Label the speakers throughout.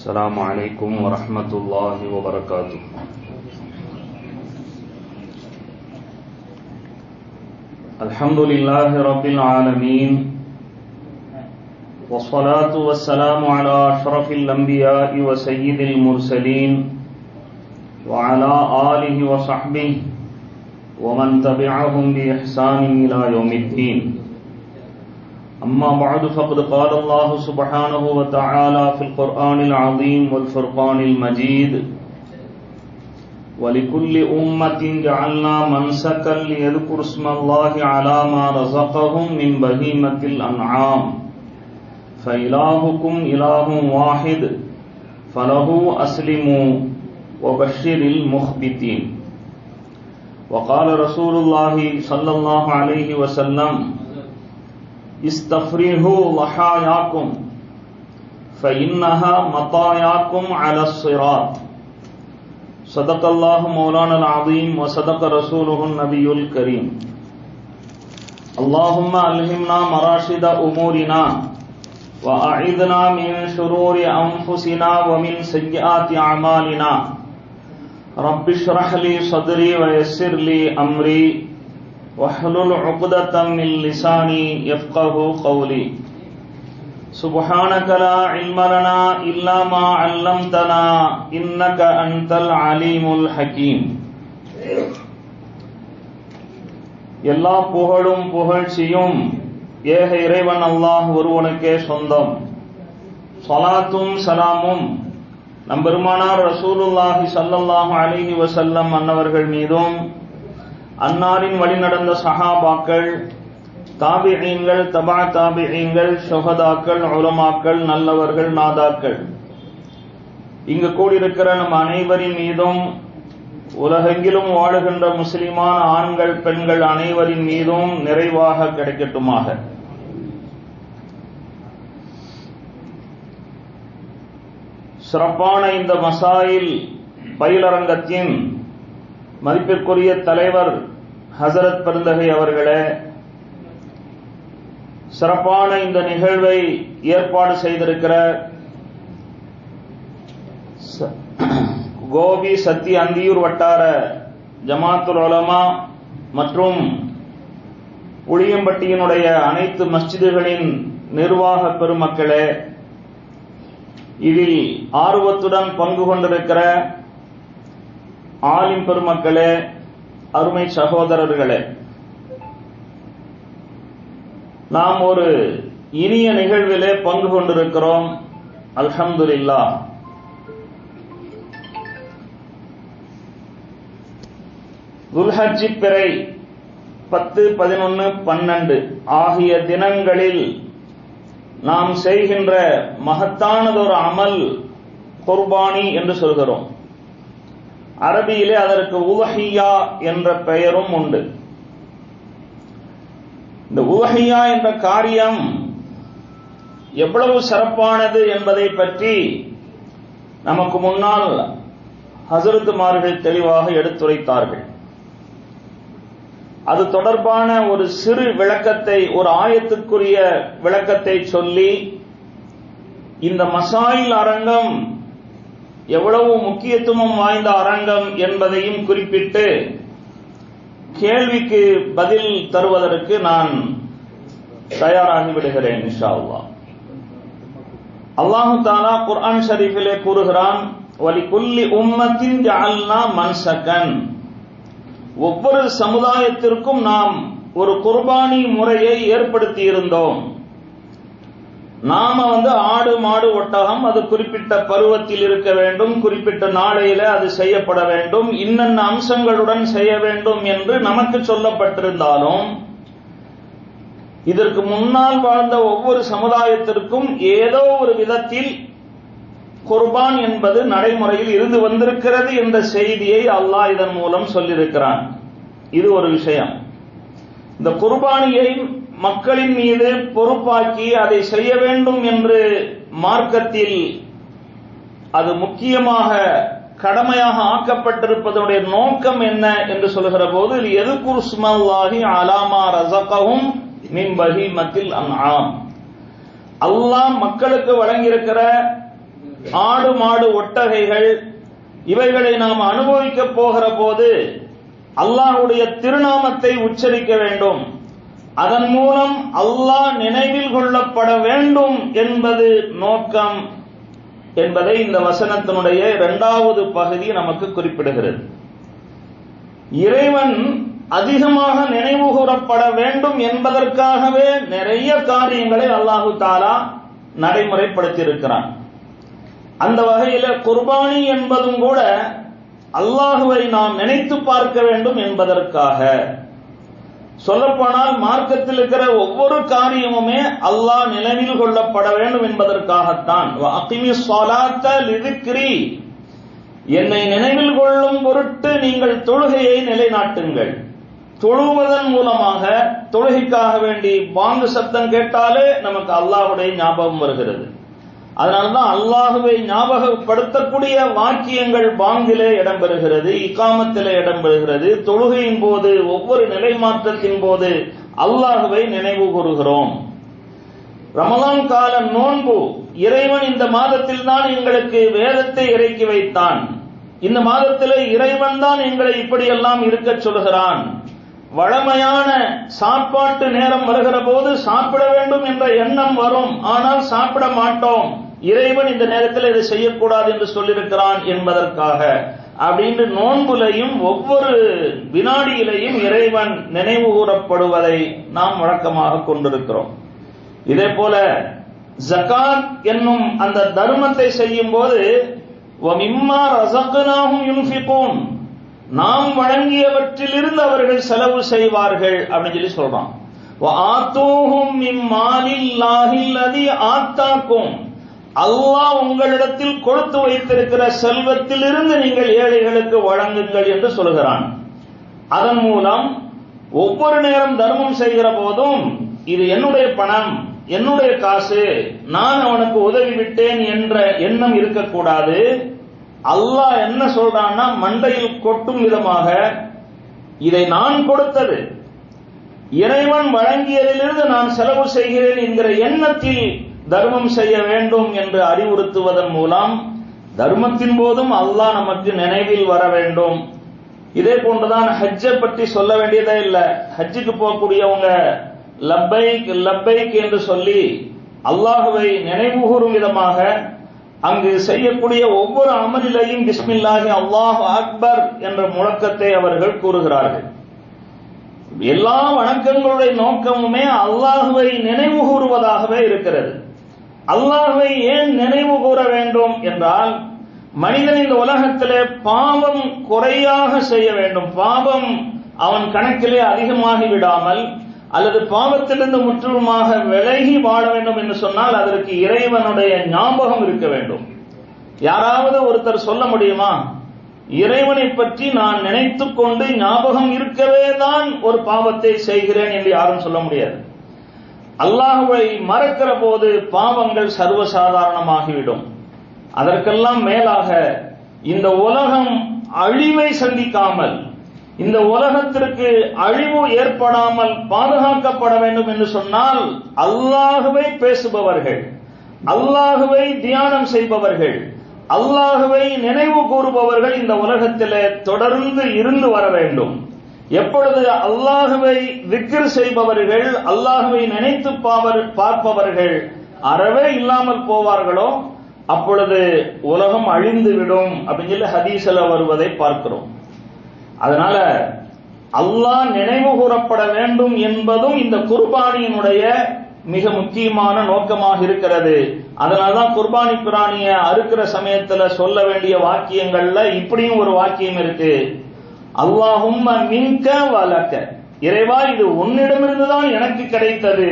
Speaker 1: السلام عليكم ورحمة الله وبركاته. الحمد لله رب العالمين، والصلاة والسلام على أشرف الأنبياء وسيد المرسلين وعلى آله وصحبه ومن تبعهم بإحسان إلى يوم الدين. أما بعد، فقد قال الله سبحانه وتعالى في القرآن العظيم والفرقان المجيد: وَلِكُلِّ أُمَّةٍ جَعَلْنَا مَنْسَكًا لِيَذْكُرُوا اسْمَ اللَّهِ عَلَى مَا رَزَقَهُم مِّن بَهِيمَةِ الْأَنْعَامِ فَإِلَٰهُكُمْ إِلَٰهٌ وَاحِدٌ فَلَهُ أَسْلِمُوا وَبَشِّرِ الْمُخْبِتِينَ. وقال رسول الله صلى الله عليه وسلم: استفرغوا ضحاياكم فإنها مطاياكم على الصراط. صدق الله مولانا العظيم وصدق رسوله النبي الكريم. اللهم ألهمنا مراشد أمورنا وأعذنا من شرور أنفسنا ومن سيئات أعمالنا. رب اشرح لي صدري ويسر لي أمري واحلل عقدة من لساني يفقهوا قولي. سبحانك لا علم لنا إلا ما علمتنا إنك أنت العليم الحكيم. எல்லா புகழும் புகழ்ச்சியும் ஏக இறைவன் அல்லாஹ் ஒருவனுக்கே சொந்தம். ஸலாத்தும் சலாமும் நம்பெருமானார் ரசூலுல்லாஹி ஸல்லல்லாஹு அலைஹி வஸல்லம் அன்னவர்கள் மீதும், அன்னாரின் வழிநடந்த சஹாபாக்கள், தாபிஈன்கள், தபா தாபிஈன்கள், ஷுஹதாக்கள், உலமாக்கள், நல்லவர்கள், நாதாக்கள், இங்கு கூடியிருக்கிற நம் அனைவரின் மீதும், உலகெங்கிலும் வாழுகின்ற முஸ்லிமான ஆண்கள் பெண்கள் அனைவரின் மீதும் நிறைவாக கிடைக்கட்டுமாக. சிறப்பான இந்த மசாயில் பயிலரங்கத்தின் மதிப்பிற்குரிய தலைவர் ஹசரத் பெருந்தகை அவர்களே, சிறப்பான இந்த நிகழ்வை ஏற்பாடு செய்திருக்கிற கோபி சத்தி அந்தியூர் வட்டார ஜமாத்துல் உலமா மற்றும் புளியம்பட்டியினுடைய அனைத்து மஸ்ஜிதுகளின் நிர்வாக பெருமக்களே, இதில் ஆர்வத்துடன் பங்கு கொண்டிருக்கிற ஆலிம் பெருமக்களே, அருமை சகோதரர்களே, நாம் ஒரு இனிய நிகழ்விலே பங்கு கொண்டிருக்கிறோம். அல்ஹம்துலில்லாஹ். துல்ஹஜ் பிறை 10, 11, 12 ஆகிய தினங்களில் நாம் செய்கின்ற மகத்தானதொரு அமல் குர்பானி என்று சொல்கிறோம். அரபியிலே அதற்கு உலஹியா என்ற பெயரும் உண்டு. இந்த உலஹியா என்ற காரியம் எவ்வளவு சிறப்பானது என்பதை பற்றி நமக்கு முன்னால் ஹஸரத்துமார்கள் தெளிவாக எடுத்துரைத்தார்கள். அது தொடர்பான ஒரு சிறு விளக்கத்தை, ஒரு ஆயத்துக்குரிய விளக்கத்தை சொல்லி, இந்த மசாயில் அரங்கம் எவ்வளவு முக்கியத்துவம் வாய்ந்த அரங்கம் என்பதையும் குறிப்பிட்டு கேள்விக்கு பதில் தருவதற்கு நான் தயாராகி விடுகிறேன் இன்ஷா அல்லாஹ். அல்லாஹு தஆலா குர்ஆன் ஷரீஃபிலே கூறுகிறான்: வலிகுல்லி உம்மத்தின் ஜஅல்னா மன்சகன். ஒவ்வொரு சமுதாயத்திற்கும் நாம் ஒரு குர்பானி முறையை ஏற்படுத்தி இருந்தோம். நாம ஆடு மாடு ஒட்டகம் அது குறிப்பிட்ட பருவத்தில் இருக்க வேண்டும், குறிப்பிட்ட நாளையில அது செய்யப்பட வேண்டும், இன்னென்ன அம்சங்களுடன் செய்ய வேண்டும் என்று நமக்கு சொல்லப்பட்டிருந்தாலும், இதற்கு முன்னால் வாழ்ந்த ஒவ்வொரு சமுதாயத்திற்கும் ஏதோ ஒரு விதத்தில் குர்பான் என்பது நடைமுறையில் இருந்து வந்திருக்கிறது என்ற செய்தியை அல்லாஹ் இதன் மூலம் சொல்லியிருக்கிறான். இது ஒரு விஷயம். இந்த குர்பானியை மக்களின் மீது பொறுப்பாக்கி அதை செய்ய வேண்டும் என்று மார்க்கத்தில் அது முக்கியமாக கடமையாக ஆக்கப்பட்டிருப்பதனுடைய நோக்கம் என்ன என்று சொல்கிற போது, யذ்குரு ஸ்மல்லாஹி அலா மா ரஸகஹும் மின் பஹீமத்தில் அன்ஆம். அல்லாஹ் மக்களுக்கு வழங்கியிருக்கிற ஆடு மாடு ஒட்டகைகள் இவைகளை நாம் அனுபவிக்க போகிற போது அல்லாஹ்வுடைய திருநாமத்தை உச்சரிக்க வேண்டும், அதன் மூலம் அல்லாஹ் நினைவில் கொள்ளப்பட வேண்டும் என்பது நோக்கம் என்பதை இந்த வசனத்தினுடைய 2வது பகுதி நமக்கு குறிப்பிடுகிறது. இறைவன் அதிகமாக நினைவு கூறப்பட வேண்டும் என்பதற்காகவே நிறைய காரியங்களை அல்லாஹு தஆலா நடைமுறைப்படுத்தியிருக்கிறான். அந்த வகையில குர்பானி என்பதும் கூட அல்லாஹுவை நாம் நினைத்து பார்க்க வேண்டும் என்பதற்காக. சொல்லப்போனால் மார்க்கத்தில் இருக்கிற ஒவ்வொரு காரியமுமே அல்லாஹ் நினைவில் கொள்ளப்பட வேண்டும் என்பதற்காகத்தான். அகிமிஸ் ஸலாத்த லிذிக்ரி, என்னை நினைவில் கொள்ளும் பொருட்டு நீங்கள் தொழுகையை நிலைநாட்டுங்கள். தொழுவதன் மூலமாக, தொழுகைக்காக வேண்டி பாங்கு சத்தம் கேட்டாலே நமக்கு அல்லாஹ்வுடைய ஞாபகம் வருகிறது. அதனால்தான் அல்லாஹுவை ஞாபகப்படுத்தக்கூடிய வாக்கியங்கள் பாங்கிலே இடம்பெறுகிறது, இகாமத்திலே இடம்பெறுகிறது. தொழுகையின் போது, ஒவ்வொரு நிலை மாற்றத்தின் போது அல்லாஹுவை நினைவு கூறுகிறோம். ரமலான் கால நோன்பு, இறைவன் இந்த மாதத்தில் தான் எங்களுக்கு வேதத்தை இறக்கி வைத்தான், இந்த மாதத்திலே இறைவன் தான் எங்களை இப்படியெல்லாம் இருக்க சொல்கிறான். வழமையான சாப்பாட்டு நேரம் வருகிற போது சாப்பிட வேண்டும் என்ற எண்ணம் வரும், ஆனால் சாப்பிட மாட்டோம், இறைவன் இந்த நேரத்தில் இதை செய்யக்கூடாது என்று சொல்லியிருக்கிறான் என்பதற்காக அப்படின்னு நோன்புலையும் ஒவ்வொரு வினாடியிலையும் இறைவன் நினைவு கூறப்படுவதை நாம் வழக்கமாக கொண்டிருக்கிறோம். இதே போல ஜகாத் என்னும் அந்த தர்மத்தை செய்யும் போது வமிம்மா ரஸக்னாஹும் யுன்ஃபிகூன், நாம் வழங்கியவற்றிலிருந்து அவர்கள் செலவு செய்வார்கள் அப்படின்னு சொல்லி சொல்றான். வஆத்தூஹும் மின் மாலில்லாஹில் லதி ஆத்தாக்கும், அல்லாஹ் உங்களிடத்தில் கொடுத்து வைத்திருக்கிற செல்வத்திலிருந்து நீங்கள் ஏழைகளுக்கு வழங்குங்கள் என்று சொல்கிறான். அதன் மூலம் ஒவ்வொரு நேரம் தர்மம் செய்கிற போதும் இது என்னுடைய பணம், என்னுடைய காசு, நான் அவனுக்கு உதவி விட்டேன் என்ற எண்ணம் இருக்கக்கூடாது. அல்லாஹ் என்ன சொல்றான்னா, மண்டையில் கொட்டும் விதமாக இதை நான் கொடுத்தது, இறைவன் வழங்கியதிலிருந்து நான் செலவு செய்கிறேன் என்கிற எண்ணத்தில் தர்மம் செய்ய வேண்டும் என்று அறிவுறுத்துவதன் மூலம் தர்மத்தின் போதும் அல்லாஹ் நமக்கு நினைவில் வர வேண்டும். இதே போன்றுதான் ஹஜ்ஜை பற்றி சொல்ல வேண்டியதே இல்லை. ஹஜ்ஜுக்கு போகக்கூடியவங்க லப்பைக் லப்பைக் என்று சொல்லி அல்லாஹுவை நினைவு கூறும் விதமாக அங்கு செய்யக்கூடிய ஒவ்வொரு அமலிலையும் பிஸ்மில்லாஹி அல்லாஹு அக்பர் என்ற முழக்கத்தை அவர்கள் கூறுகிறார்கள். எல்லா வணக்கங்களுடைய நோக்கமுமே அல்லாஹுவை நினைவு கூறுவதாகவே இருக்கிறது. அல்லாஹுவை ஏன் நினைவு கூற வேண்டும் என்றால், மனிதன் இந்த உலகத்திலே பாவம் குறையாக செய்ய வேண்டும், பாவம் அவன் கணக்கிலே அதிகமாகி விடாமல் அல்லது பாவத்திலிருந்து முற்றிலுமாக விலகி வாழ வேண்டும் என்று சொன்னால் அதற்கு இறைவனுடைய ஞாபகம் இருக்க வேண்டும். யாராவது ஒருத்தர் சொல்ல முடியுமா, இறைவனை பற்றி நான் நினைத்துக் கொண்டு ஞாபகம் இருக்கவே தான் ஒரு பாவத்தை செய்கிறேன் என்று யாரும் சொல்ல முடியாது. அல்லாஹுவை மறக்கிற போது பாவங்கள் சர்வசாதாரணமாகிவிடும். அதற்கெல்லாம் மேலாக இந்த உலகம் அழிவை சந்திக்காமல், இந்த உலகத்திற்கு அழிவு ஏற்படாமல் பாதுகாக்கப்பட வேண்டும் என்று சொன்னால் அல்லாஹுவை பேசுபவர்கள், அல்லாஹுவை தியானம் செய்பவர்கள், அல்லாஹுவை நினைவு கூறுபவர்கள் இந்த உலகத்திலே தொடர்ந்து இருந்து வர வேண்டும். எப்பொழுது அல்லாஹுவை விக்ர் செய்பவர்கள், அல்லாஹுவை நினைத்து பார்ப்பவர்கள் அறவே இல்லாமல் போவார்களோ அப்பொழுது உலகம் அழிந்துவிடும் அப்படின்னு சொல்லி ஹதீஸ்ல வருவதை பார்க்கிறோம். அதனால அல்லாஹ் நினைவு கூறப்பட வேண்டும் என்பதும் இந்த குர்பானியினுடைய மிக முக்கியமான நோக்கமாக இருக்கிறது. அதனால்தான் குர்பானி பிராணிய அறுக்கிற சமயத்துல சொல்ல வேண்டிய வாக்கியங்கள்ல இப்படியும் ஒரு வாக்கியம் இருக்கு, அல்லாஹும்ம மின்க வலக்க, இறைவா இது உன்னிடமிருந்துதான் எனக்கு கிடைத்தது,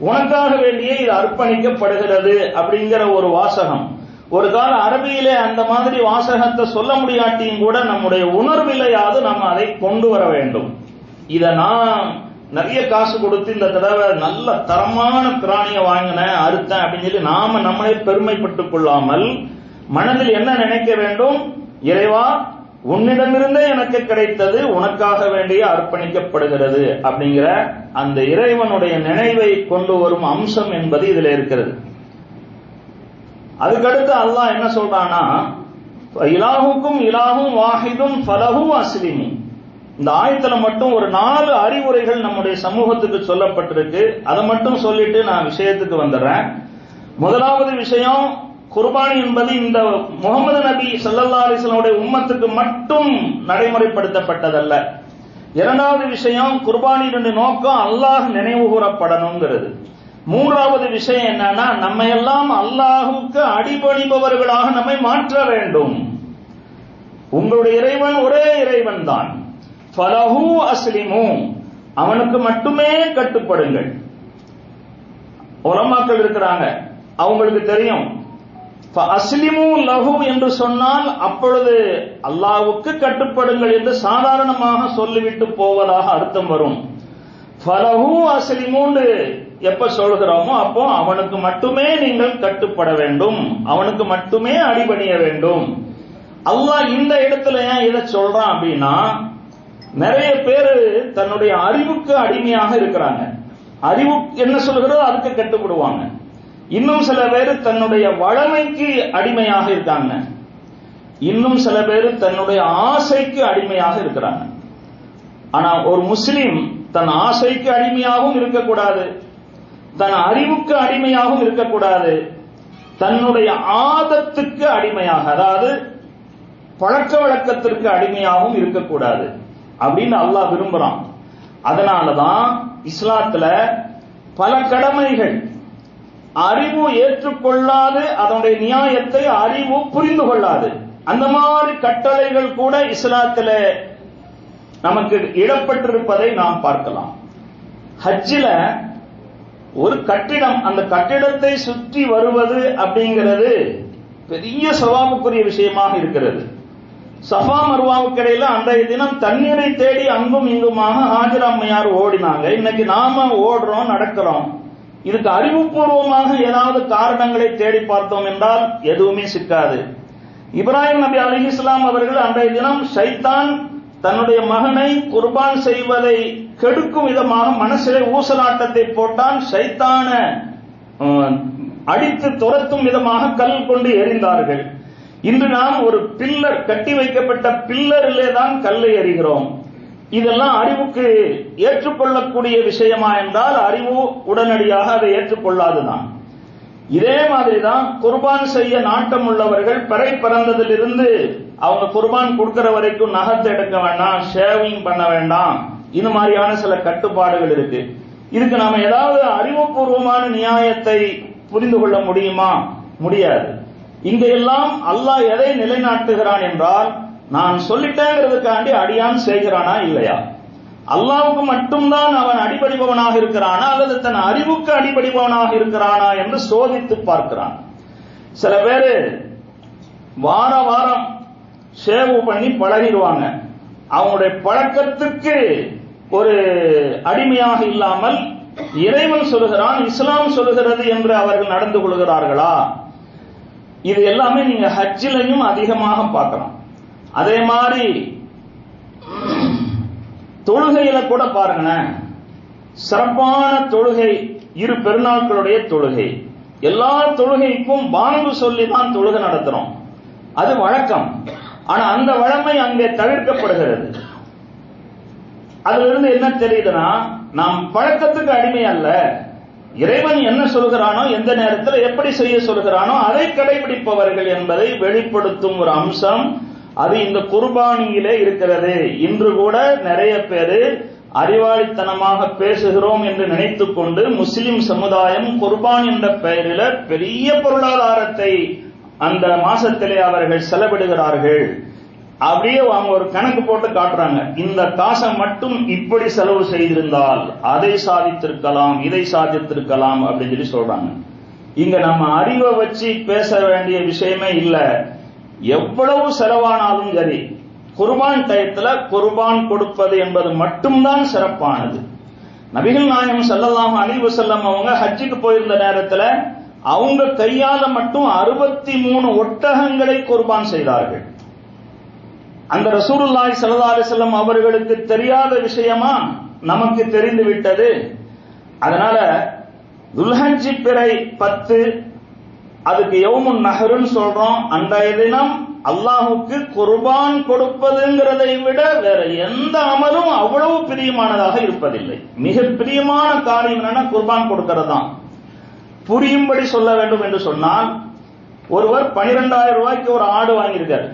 Speaker 1: உனக்காக வேண்டியே இது அர்ப்பணிக்கப்படுகிறது அப்படிங்கிற ஒரு வாசகம். ஒரு கால அரபியிலே அந்த மாதிரி வாசகத்தை சொல்ல முடியாட்டியும் கூட நம்முடைய உணர்விலையாவது நாம் அதை கொண்டு வர வேண்டும். இதை நான் நிறைய காசு கொடுத்து இந்த தடவை நல்ல தரமான பிராணியை வாங்கினேன், அறுத்தேன் அப்படின்னு சொல்லி நாம நம்மளே பெருமைப்பட்டுக் கொள்ளாமல் மனதில் என்ன நினைக்க வேண்டும், இறைவா உன்னிடமிருந்தே எனக்கு கிடைத்தது, உனக்காக வேண்டிய அர்ப்பணிக்கப்படுகிறது அப்படிங்கிற அந்த இறைவனுடைய நினைவை கொண்டு வரும் அம்சம் என்பது இதுல இருக்கிறது. அதுக்கடுத்து அல்லாஹ் என்ன சொல்றானா, இலாஹுக்கும் இலாஹும் வாஹிதும் ஃபலஹு அஸ்லிமு. இந்த ஆயத்துல மட்டும் ஒரு 4 அறிவுரைகள் நம்முடைய சமூகத்துக்கு சொல்லப்பட்டிருக்கு. அதை மட்டும் சொல்லிட்டு நான் விஷயத்துக்கு வந்துடுறேன். முதலாவது விஷயம், குர்பானி என்பது இந்த முகமது நபி ஸல்லல்லாஹு அலைஹி வஸல்லம் உம்மத்துக்கு மட்டும் நடைமுறைப்படுத்தப்பட்டதல்ல. இரண்டாவது விஷயம், குர்பானியினுடைய நோக்கம் அல்லாஹ் நினைவு கூறப்படணுங்கிறது. மூன்றாவது விஷயம் என்னன்னா, நம்ம எல்லாம் அல்லாஹுக்கு அடிபணிபவர்களாக நம்மை மாற்ற வேண்டும். உங்களுடைய இறைவன் ஒரே இறைவன் தான். ஃபலஹு அஸ்லிமு, அவனுக்கு மட்டுமே கட்டுப்படுங்கள். உலமாக்கள் இருக்கிறாங்க, அவங்களுக்கு தெரியும் அஸ்லிமு லஹு என்று சொன்னால் அப்பொழுது அல்லாஹ்வுக்கு கட்டுப்படுங்கள் என்று சாதாரணமாக சொல்லிவிட்டு போவதாக அர்த்தம் வரும். ஃபலஹு அஸ்லிமுன்னு எப்ப சொல்கிறோமோ அப்போ அவனுக்கு மட்டுமே நீங்கள் கட்டுப்பட வேண்டும், அவனுக்கு மட்டுமே அடிபணிய வேண்டும். அல்லாஹ் இந்த இடத்துல ஏன் இதை சொல்றான் அப்படின்னா, நிறைய பேர் தன்னுடைய அறிவுக்கு அடிமையாக இருக்கிறாங்க. அறிவு என்ன சொல்கிறதோ அதுக்கு கட்டுப்படுவாங்க. இன்னும் சில பேர் தன்னுடைய வளமைக்கு அடிமையாக இருக்காங்க. இன்னும் சில பேர் தன்னுடைய ஆசைக்கு அடிமையாக இருக்கிறாங்க. ஆனா ஒரு முஸ்லிம் தன் ஆசைக்கு அடிமையாகவும் இருக்கக்கூடாது, தன் அறிவுக்கு அடிமையாகவும் இருக்கக்கூடாது, தன்னுடைய ஆதத்துக்கு அடிமையாக, அதாவது பழக்க வழக்கத்திற்கு அடிமையாகவும் இருக்கக்கூடாது அப்படின்னு அல்லாஹ் விரும்புறான். அதனாலதான் இஸ்லாத்துல பல கடமைகள் அறிவு ஏற்றுக்கொள்ளாது, அதனுடைய நியாயத்தை அறிவு புரிந்து கொள்ளாது. அந்த மாதிரி கட்டளைகள் கூட இஸ்லாத்துல நமக்கு இடப்பட்டிருப்பதை நாம் பார்க்கலாம். ஹஜ்ஜில ஒரு கட்டிடம், அந்த கட்டிடத்தை சுற்றி வருவது அப்படிங்கிறது பெரிய சவாபுக்குரிய விஷயமாக இருக்கிறது. சஃபா மர்வாவுக்கு இடையில அன்றைய தினம் தண்ணீரை தேடி அங்கும் இங்குமாக ஹாஜிரா அம்மையார் ஓடினாங்க. இன்னைக்கு நாம ஓடுறோம், நடக்கிறோம். இதுக்கு அறிவுபூர்வமாக ஏதாவது காரணங்களை தேடி பார்த்தோம் என்றால் எதுவுமே சிக்காது. இப்ராஹிம் நபி அலைஹிஸ்ஸலாம் அவர்கள் அன்றைய தினம் ஷைத்தான் தன்னுடைய மகனை குர்பான் செய்வதை கெடுக்கும் விதமாக மனசிலே ஊசலாட்டத்தை போட்டான். ஷைத்தான அடித்து துரத்தும் விதமாக கல் கொண்டு எறிந்தார்கள். இன்று நாம் ஒரு பில்லர், கட்டி வைக்கப்பட்ட பில்லரிலே தான் கல்லை எறிகிறோம். இதெல்லாம் அறிவுக்கு ஏற்றுக்கொள்ளக்கூடிய விஷயமா என்றால் அறிவு உடனடியாக அதை ஏற்றுக்கொள்ளாதுதான். இதே மாதிரிதான் குர்பான் செய்ய நாட்டம் உள்ளவர்கள் பிறை பிறந்ததிலிருந்து அவங்க குர்பான் கொடுக்கிற வரைக்கும் நகத்தை எடுக்க வேண்டாம், ஷேவிங் பண்ண வேண்டாம், இது மாதிரியான சில கட்டுப்பாடுகள் இருக்கு. இதுக்கு நாம ஏதாவது அறிவுபூர்வமான நியாயத்தை புரிந்து கொள்ள முடியுமா? முடியாது. இங்க எல்லாம் அல்லாஹ் எதை நிலைநாட்டுகிறான் என்றால், நான் சொல்லிட்டேங்கிறதுக்காண்டி அடியான் செய்கிறானா இல்லையா, அல்லாஹ்வுக்கு மட்டும்தான் அவன் அடிபடிபவனாக இருக்கிறானா அல்லது தன் அறிவுக்கு அடிபடிபவனாக இருக்கிறானா என்று சோதித்து பார்க்கிறான். சில பேரு வார வாரம் ஷேவ் பண்ணி பழகிடுவாங்க. அவங்களுடைய பழக்கத்துக்கு ஒரு அடிமையாக இல்லாமல் இறைவன் சொல்லுகிறான், இஸ்லாம் சொல்லுகிறது என்று அவர்கள் நடந்து கொள்கிறார்களா? இது எல்லாமே நீங்க ஹஜ்ஜிலையும் அதிகமாக பார்க்கலாம். அதே மாதிரி தொழுகையில கூட பாருங்களேன், சிறப்பான தொழுகை இரு பெருநாட்களுடைய தொழுகை. எல்லா தொழுகைக்கும் பாங்கு சொல்லி தான் தொழுகை நடத்துறோம், அது வழக்கம். ஆனா அந்த வழமை அங்கே தவிர்க்கப்படுகிறது. அதுல இருந்து என்ன தெரியுதுன்னா, நாம் பழக்கத்துக்கு அடிமை அல்ல. இறைவன் என்ன சொல்கிறானோ, எந்த நேரத்தில் எப்படி செய்ய சொல்கிறானோ அதை கடைபிடிப்பவர்கள் என்பதை வெளிப்படுத்தும் ஒரு அம்சம் அது இந்த குர்பானியிலே இருக்கிறது. இன்று கூட நிறைய பேரு அறிவாளித்தனமாக பேசுகிறோம் என்று நினைத்துக் கொண்டு முஸ்லிம் சமுதாயம் குர்பான் என்ற பெயரில் பெரிய பொருளாதாரத்தை அந்த மாசத்திலே அவர்கள் செலவிடுகிறார்கள். அப்படியே அவங்க ஒரு கணக்கு போட்டு காட்டுறாங்க, இந்த காசை மட்டும் இப்படி செலவு செய்திருந்தால் அதை சாதித்திருக்கலாம், இதை சாதித்திருக்கலாம் அப்படின்னு சொல்லி சொல்றாங்க. இங்க நம்ம அறிவை வச்சு பேச வேண்டிய விஷயமே இல்ல. எவ்வளவு செலவானாலும் சரி, குர்பான் டயத்துல குர்பான் கொடுப்பது என்பது மட்டும்தான் சிறப்பானது. நபிகள் நாயகம் ஸல்லல்லாஹு அலைஹி வஸல்லம் அவங்க ஹஜ்ஜுக்கு போயிருந்த நேரத்துல அவங்க கையால மட்டும் 63 ஒட்டகங்களை குர்பான் செய்தார்கள். அந்த ரசூலுல்லாஹி ஸல்லல்லாஹு அலைஹி வஸல்லம் அவர்களுக்கு தெரியாத விஷயமா? நமக்கு தெரிந்து விட்டது. அதனால துல்ஹஜ் பிறை 10 அதுக்கு யௌமுன் நஹ்ருன்னு சொல்றோம். அன்றைய தினம் அல்லாஹுக்கு குர்பான் கொடுப்பதுங்கிறதை விட வேற எந்த அமலும் அவ்வளவு பிரியமானதாக இருப்பதில்லை. மிக பிரியமான காரியம் என்னன்னா குர்பான் கொடுக்கிறது தான். புரியும்படி சொல்ல வேண்டும் என்று சொன்னால், ஒருவர் 12,000 ரூபாய்க்கு ஒரு ஆடு வாங்கியிருக்காரு.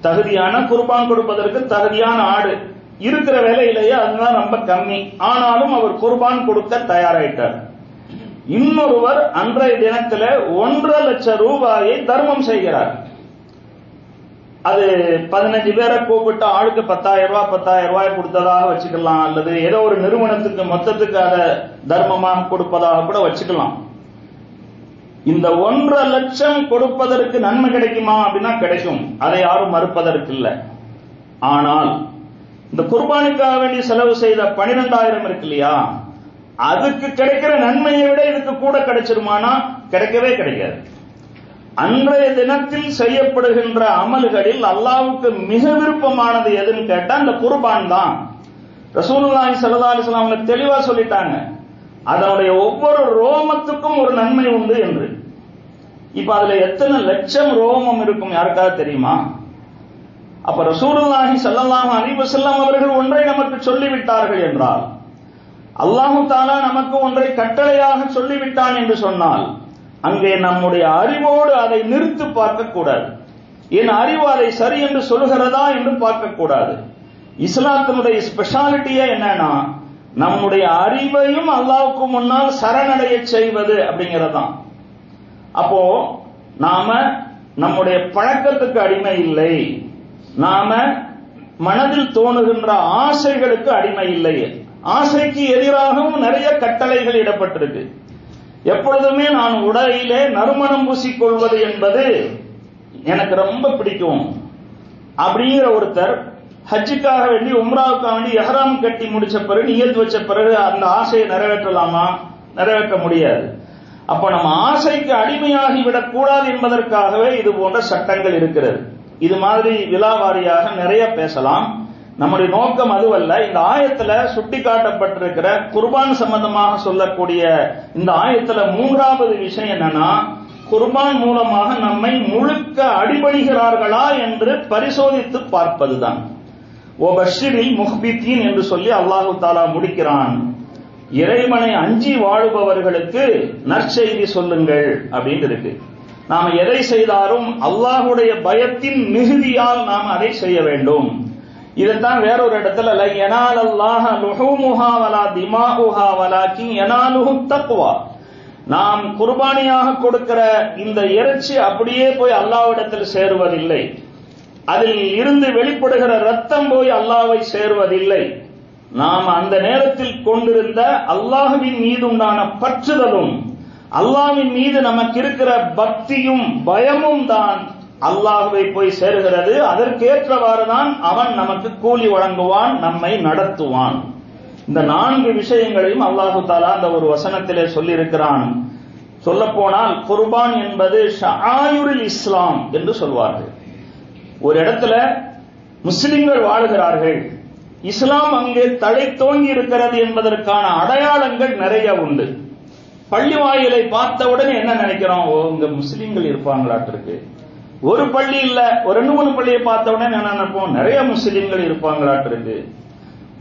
Speaker 1: தகுதியான குர்பான் கொடுப்பதற்கு தகுதியான ஆடு இருக்கிற வேலையிலேயே அதுதான் ரொம்ப கம்மி. ஆனாலும் அவர் குர்பான் கொடுக்க தயாராயிட்டார். இன்னொருவர் அன்றைய தினத்துல 1.5 லட்சம் ரூபாயை தர்மம் செய்கிறார். அது 15 பேரை கூப்பிட்டு ஆளுக்கு 10,000 ரூபாய் கொடுத்ததாக வச்சுக்கலாம், அல்லது ஏதோ ஒரு நிறுவனத்துக்கு மொத்தத்துக்கு அதை தர்மமாக கொடுப்பதாக கூட வச்சுக்கலாம். இந்த 1.5 லட்சம் கொடுப்பதற்கு நன்மை கிடைக்குமா அப்படின்னா கிடைக்கும், அதை யாரும் மறுப்பதற்கு இல்லை. ஆனால் இந்த குர்பானிக்காக வேண்டி செலவு செய்த 12,000 இருக்கு இல்லையா, அதுக்கு கிடைக்கிற நன்மையை விட இதுக்கு கூட கிடைச்சிருமானா கிடைக்கவே கிடைக்காது. அன்றைய தினத்தில் செய்யப்படுகின்ற அமல்களில் அல்லாஹ்வுக்கு மிக விருப்பமானது எதுன்னு கேட்டா அந்த குர்பான் தான். ரசூலுல்லாஹி ஸல்லல்லாஹு அலைஹி வஸல்லம் அவங்க தெளிவா சொல்லிட்டாங்க, அதனுடைய ஒவ்வொரு ரோமத்துக்கும் ஒரு நன்மை உண்டு என்று. இப்ப அதுல எத்தனை லட்சம் ரோமம் இருக்கும் யாருக்காவது தெரியுமா? அப்ப ரசூலுல்லாஹி ஸல்லல்லாஹு அலைஹி வஸல்லம் அவர்கள் ஒன்றை நமக்கு சொல்லிவிட்டார்கள் என்றால், அல்லாஹு தஆலா நமக்கு ஒன்றை கட்டளையாக சொல்லிவிட்டான் என்று சொன்னால், அங்கே நம்முடைய அறிவோடு அதை நிறுத்து பார்க்க கூடாது. என் அறிவு அதை சரி என்று சொல்கிறதா என்று பார்க்க கூடாது. இஸ்லாத்தினுடைய ஸ்பெஷாலிட்டியே என்னன்னா, நம்முடைய அறிவையும் அல்லாஹ்வுக்கு முன்னால் சரணடைய செய்வது அப்படிங்கறதுதான். அப்போ நாம நம்முடைய பழக்கத்துக்கு அடிமை இல்லை, நாம மனதில் தோணுகின்ற ஆசைகளுக்கு அடிமை இல்லை. ஆசைக்கு எதிராகவும் நிறைய கட்டளைகள் இடப்பட்டிருக்கு. எப்பொழுதுமே நான் உடையிலே நறுமணம் பூசிக்கொள்வது என்பது எனக்கு ரொம்ப பிடிக்கும் அப்படிங்கிற ஒருத்தர் ஹஜ்ஜுக்காக வேண்டி உம்ராவுக்காக வேண்டி எஹ்ராம் கட்டி முடிச்ச பிறகு நியத் வச்ச பிறகு அந்த ஆசையை நிறைவேற்றலாமா? நிறைவேற்ற முடியாது. அப்ப நம்ம ஆசைக்கு அடிமையாகி விடக் கூடாது என்பதற்காகவே இது போன்ற சட்டங்கள் இருக்கிறது. இது மாதிரி விலாவாரியாக நிறைய பேசலாம். நம்முடைய நோக்கம் அதுவல்ல. இந்த ஆயத்துல சுட்டி காட்டப்பட்டிருக்கிற குர்பான் சம்பந்தமாக சொல்லக்கூடிய இந்த ஆயத்துல 3வது விஷயம் என்னன்னா, குர்பான் மூலமாக நம்மை முழுக்க அடிபணிகிறார்களா என்று பரிசோதித்து பார்ப்பதுதான். ஓ பஷீரில் முஹ்பித்தீன் என்று சொல்லி அல்லாஹு தஆலா முடிக்கிறான். இறைவனை அஞ்சி வாழுபவர்களுக்கு நற்செய்தி சொல்லுங்கள் அப்படின்னு இருக்கு. நாம எதை செய்தாலும் அல்லாஹுடைய பயத்தின் மிகுதியால் நாம் அதை செய்ய வேண்டும். இதைத்தான் வேறொரு இடத்துல யனாலல்லாஹ லுஹூமுஹா வலா திமாஉஹா வலாக்கின் யனாலுஹு தக்வா, நாம் குர்பானியாக கொடுக்கிற இந்த இறைச்சி அப்படியே போய் அல்லாஹ்விடத்தில் சேருவதில்லை, அதில் இருந்து வெளிப்படுகிற ரத்தம் போய் அல்லாஹ்வை சேருவதில்லை. நாம் அந்த நேரத்தில் கொண்டிருந்த அல்லாஹ்வின் மீது உண்டான பற்றுதலும் அல்லாஹ்வின் மீது நமக்கு இருக்கிற பக்தியும் பயமும் தான் அல்லாஹ்வை போய் சேருகிறது. அதற்கேற்றவாறு தான் அவன் நமக்கு கூலி வழங்குவான், நம்மை நடத்துவான். இந்த 4 விஷயங்களையும் அல்லாஹு தஆலா அந்த ஒரு வசனத்திலே சொல்லி இருக்கிறான். சொல்ல போனால் குர்பான் என்பது ஷஆயிருல் இஸ்லாம் என்று சொல்வார்கள். ஒரு இடத்துல முஸ்லிம்கள் வாழுகிறார்கள், இஸ்லாம் அங்கே தழைத்தோங்கி இருக்கிறது என்பதற்கான அடையாளங்கள் நிறைய உண்டு. பள்ளி வாயிலை பார்த்தவுடனே என்ன நினைக்கிறோம்? ஓ, இங்க முஸ்லிம்கள் இருப்பாங்களாட்டிருக்கு. ஒரு பள்ளி இல்ல, ஒரு 2-3 பள்ளியை பார்த்த உடனே என்ன நினைப்போம்? நிறைய முஸ்லிம்கள் இருப்பாங்களாட்டிருக்கு.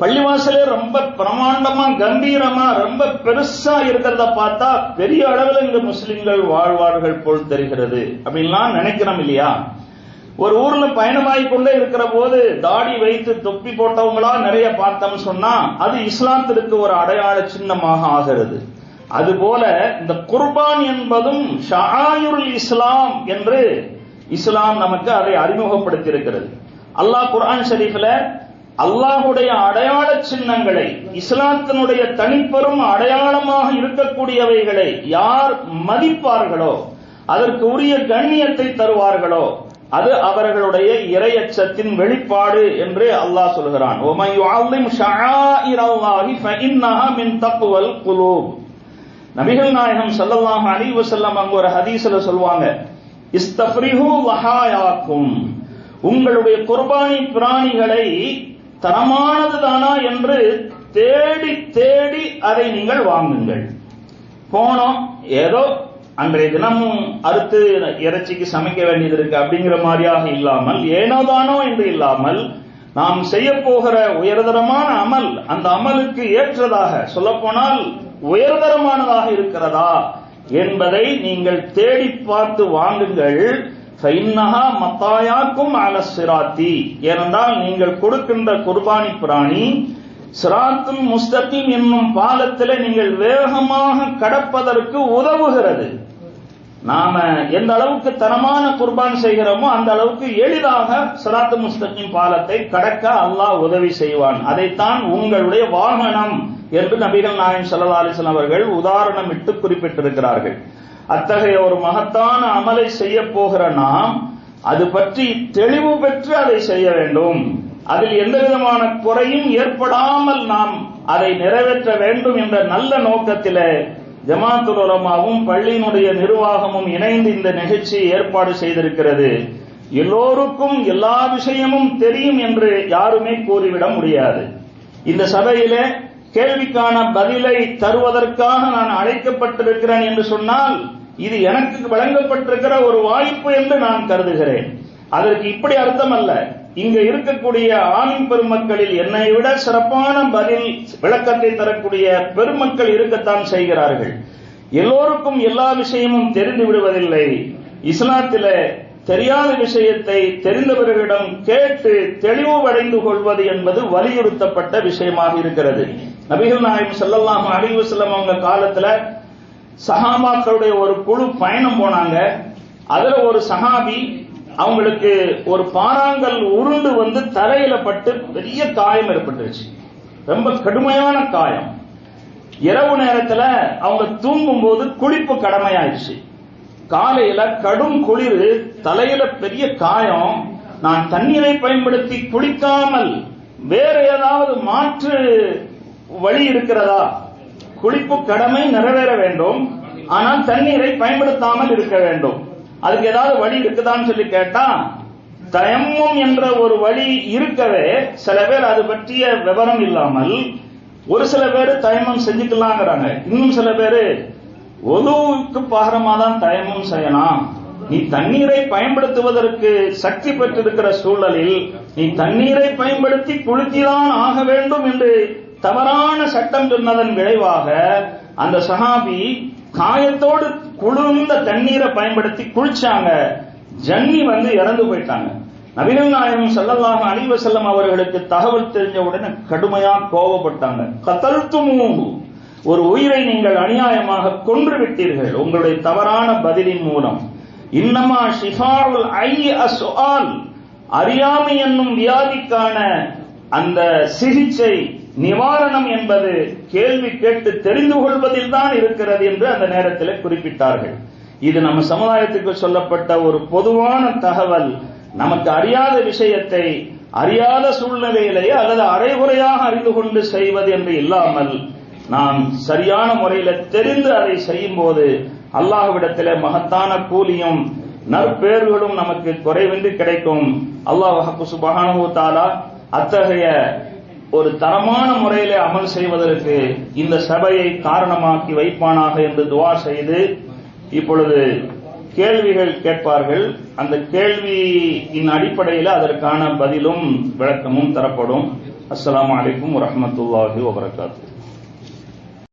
Speaker 1: பள்ளிவாசலே ரொம்ப பிரமாண்டமா கம்பீரமா ரொம்ப பெருசா இருக்கிறத பார்த்தா பெரிய அளவில் இங்க முஸ்லிம்கள் வாழ்வார்கள் போல் தெரிகிறது அப்படின்லாம் நினைக்கிறோம் இல்லையா? ஒரு ஊர்ல பயணமாகி கொண்டே இருக்கிற போது தாடி வைத்து தொப்பி போட்டவங்களா நிறைய பார்த்தோம்னு சொன்னா அது இஸ்லாத்திற்கு ஒரு அடையாள சின்னமாக ஆகிறது. அதுபோல இந்த குர்பான் என்பதும் ஷஆயிருல் இஸ்லாம் என்று இஸ்லாம் நமக்கு அதை அறிமுகப்படுத்தி இருக்கிறது. அல்லாஹ் குர்ஆன் ஷரீஃப்ல அல்லாஹுடைய அடையாள சின்னங்களை, இஸ்லாத்தினுடைய தனிப்பெரும் அடையாளமாக இருக்கக்கூடியவைகளை யார் மதிப்பார்களோ, அதற்கு உரிய கண்ணியத்தை தருவார்களோ, அது அவர்களுடைய இறையச்சத்தின் வெளிப்பாடு என்று அல்லாஹ் சொல்கிறான். وَمَن يُعَظِّمْ شَعَائِرَ اللَّهِ فَإِنَّهَا مِن تَقْوَى الْقُلُوبِ. நபிகள் நாயகம் ஸல்லல்லாஹு அலைஹி வஸல்லம் அங்க ஒரு ஹதீஸ்ல சொல்வாங்க, இஸ்தஃப்ரிஹு வஹாயாக்கும், உங்களுடைய குர்பானி பிராணிகளை தரமானதுதானா என்று தேடி தேடி அதை நீங்கள் வாங்குங்கள். போனோம், ஏதோ அன்றைய தினமும் அறுத்து இறைச்சிக்கு சமைக்க வேண்டியது இருக்கு அப்படிங்கிற மாதிரியாக இல்லாமல், ஏனோதானோ என்று இல்லாமல், நாம் செய்ய போகிற உயர்தரமான அமல் அந்த அமலுக்கு ஏற்றதாக, சொல்லப்போனால் உயர்தரமானதாக இருக்கிறதா என்பதை நீங்கள் தேடி பார்த்து வாங்குங்கள். மத்தாயாக்கும் அலசிராத்தி, ஏனென்றால் நீங்கள் கொடுக்கின்ற குர்பானி பிராணி சிராத்துல் முஸ்தகீம் என்னும் பாலத்தில் நீங்கள் வேகமாக கடப்பதற்கு உதவுகிறது. நாம எந்த அளவுக்கு தரமான குர்பான் செய்கிறோமோ அந்த அளவுக்கு எளிதாக சிராத்து முஸ்தகீம் பாலத்தை கடக்க அல்லாஹ் உதவி செய்வான். அதைத்தான் உங்களுடைய வாகனம் என்று நபிகள் நாயகம் ஸல்லல்லாஹு அலைஹி வஸல்லம் அவர்கள் உதாரணமிட்டு குறிப்பிட்டிருக்கிறார்கள். அத்தகைய ஒரு மகத்தான அமலை செய்ய போகிற நாம் அது பற்றி தெளிவு பெற்று அதை செய்ய வேண்டும். அதில் எந்த விதமான குறையும் ஏற்படாமல் நாம் அதை நிறைவேற்ற வேண்டும் என்ற நல்ல நோக்கத்திலே ஜமாத்துல் உலமாவும் பள்ளியினுடைய நிர்வாகமும் இணைந்து இந்த நிகழ்ச்சியை ஏற்பாடு செய்திருக்கிறது. எல்லோருக்கும் எல்லா விஷயமும் தெரியும் என்று யாருமே கூறிவிட முடியாது. இந்த சபையிலே கேள்விக்கான பதிலை தருவதற்காக நான் அழைக்கப்பட்டிருக்கிறேன் என்று சொன்னால் இது எனக்கு வழங்கப்பட்டிருக்கிற ஒரு வாய்ப்பு என்று நான் கருதுகிறேன். அதற்கு இப்படி அர்த்தம் அல்ல. இங்க இருக்கக்கூடிய ஆலிம் பெருமக்களில் என்னை விட சிறப்பான பதில் விளக்கத்தை தரக்கூடிய பெருமக்கள் இருக்கத்தான் செய்கிறார்கள். எல்லோருக்கும் எல்லா விஷயமும் தெரிந்து விடுவதில்லை. இஸ்லாத்திலே தெரியாத விஷயத்தை தெரிந்தவர்களிடம் கேட்டு தெளிவடைந்து கொள்வது என்பது வலியுறுத்தப்பட்ட விஷயமாக இருக்கிறது. நபிகள் நாயகம் ஸல்லல்லாஹு அலைஹி வஸல்லம் அவங்க காலத்துல சஹாபாக்களுடைய ஒரு குழு பயணம் போனாங்க. அதுல ஒரு சஹாபி அவங்களுக்கு ஒரு பாறாங்கல் உருண்டு வந்து தலையில பட்டு பெரிய காயம் ஏற்பட்டுருச்சு, ரொம்ப கடுமையான காயம். இரவு நேரத்துல அவங்க தூங்கும் போது குளிப்பு கடமையாயிடுச்சு. காலையில கடும் குளிர், தலையில பெரிய காயம். நான் தண்ணீரை பயன்படுத்தி குளிக்காமல் வேற ஏதாவது மாற்று வழி இருக்கிறதா? குளிப்பு கடமை நிறைவேற வேண்டும், ஆனால் தண்ணீரை பயன்படுத்தாமல் இருக்க வேண்டும். அதுக்கு ஏதாவது வழி இருக்குதான்னு சொல்லி கேட்டா, தயம்மும் என்ற ஒரு வழி இருக்கவே சில பேர் அது பற்றிய விவரம் இல்லாமல் ஒரு சில பேர் தயமம் செஞ்சுக்கலாங்கிறாங்க. இன்னும் சில பேர் ஒதுவுக்கு பாகரமா தான் தயமம் செய்யலாம். நீ தண்ணீரை பயன்படுத்துவதற்கு சக்தி பெற்றிருக்கிற சூழலில் நீ தண்ணீரை பயன்படுத்தி குளித்துதான் ஆக வேண்டும் என்று தவறான சட்டம் சொன்னதன் விளைவாக அந்த சஹாபி காயத்தோடு குளிர்ந்த தண்ணீரை பயன்படுத்தி குளிச்சாங்க. ஜன்னி வந்து இறந்து போயிட்டாங்க. நபிகள் நாயகம் ஸல்லல்லாஹு அலைஹி வஸல்லம் அவர்களுக்கு தகவல் தெரிஞ்ச உடனே கடுமையா கோபப்பட்டாங்க. கதல்துமூஹு, ஒரு உயிரை நீங்கள் அநியாயமாக கொன்று விட்டீர்கள் உங்களுடைய தவறான பதிலின் மூலம். இன்னமா ஷிஃபாஉல் ஐ அஸ்ஆல், அறியாமை என்னும் வியாதிக்கான அந்த சிகிச்சை நிவாரணம் என்பது கேள்வி கேட்டு தெரிந்து கொள்வதில் தான் இருக்கிறது என்று அந்த நேரத்தில் குறிப்பிட்டார்கள். இது நம்ம சமுதாயத்துக்கு சொல்லப்பட்ட ஒரு பொதுவான தகவல். நமக்கு அறியாத விஷயத்தை அறியாத சூழ்நிலையிலேயே அல்லது அரைகுறையாக அறிந்து கொண்டு செய்வது என்று இல்லாமல் நாம் சரியான முறையில் தெரிந்து அதை செய்யும் போது அல்லாஹ்விடத்திலே மகத்தான கூலியும் நற்பேர்களும் நமக்கு குறைவின்றி கிடைக்கும். அல்லாஹ் சுப்ஹானஹு வ தஆலா அத்தகைய ஒரு தரமான முறையிலே அமல் செய்வதற்கு இந்த சபையை காரணமாக்கி வைப்பானாக என்று துஆ செய்து, இப்பொழுது கேள்விகள் கேட்பார்கள். அந்த கேள்வியின் அடிப்படையில் அதற்கான பதிலும் விளக்கமும் தரப்படும். அஸ்ஸலாமு அலைக்கும் வரஹ்மத்துல்லாஹி வபரகாத்துஹு.